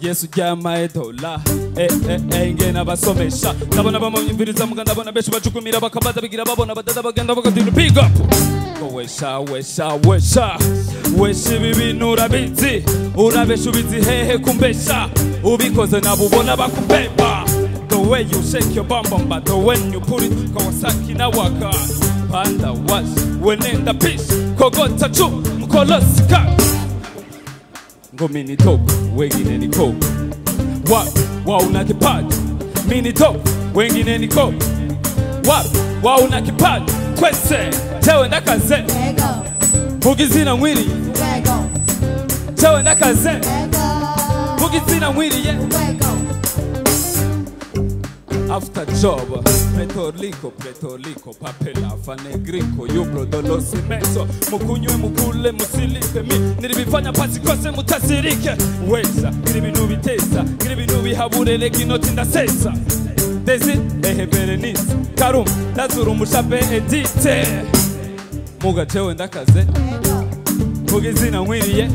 Yesu jamae dola ngena basomesha ndabona bamumviriza muga ndabona beshi bacukumira bakabaza bigira babona badada bagenda bagatira big up wesha ibintu urabizi urabesha ubizi hehe kumbesha ubikoze nabubona bakubeba. The way you shake your bum bum, but the when you put it Kawasaki na waka panda wash wenenda peace kogota chu mkolosika mini top, wengine ni kop. Wa una kipaji, mini top, wengine ni kop. Wa una kipaji, kwese, tewe ndakaze. Mugizina mwiri, tewe ndakaze. Mugizina mwiri, yeah. After job, pretorlico, papela, fanegrico, yubro, dolosi, meso. Mukunywe, mukule, musilipe, nilibifanya pasi kose mutasirike. Weza, nilibinubitesa, nilibinubihabure kinoti ndasesa. Desi, Berenice, Karum, Lazuru, Mushabe, Edite. Muga, tewe ndakaze. Mugizina mwiri, yeah.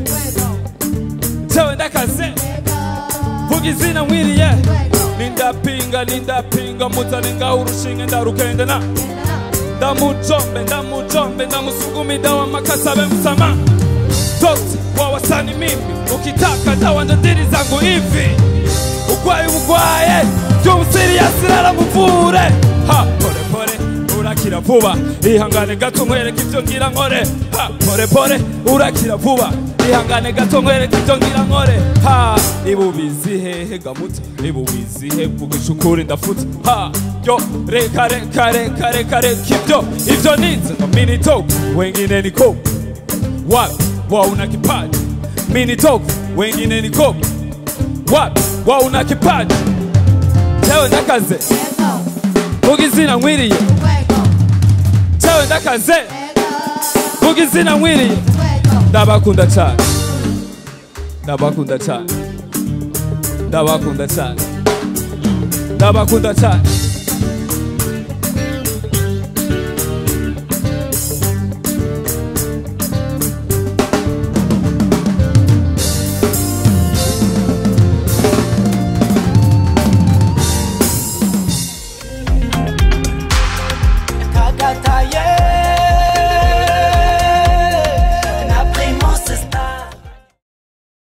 Tewe ndakaze. Mugizina mwiri, yeah. Linda pinga mutalinga urushinge ndarukende na ndamujombe ndamusugumi dawa makasabe msama Dokti wawasani mimi ukitaka dawa ndadiri zangu hivi ugwaye by'umusiri yasirara muvure ha pole urakira vuba ihangane gato nkwereka ivyo ngira nkore ha pole urakira vuba ihangane gato nkwereka ivyo ngira nkore ha ibubizi hehe gamuti ibubizi he vugisha ukuri ndafuta ha yo reka ivyo ninze mini talk wengine ni kop wa una kipaji mini talk wengine ni kop wa una kipaji tewe ndakaze mugizina mwiriye tewe ndakaze mugizina mwiriye ndabakunda cyane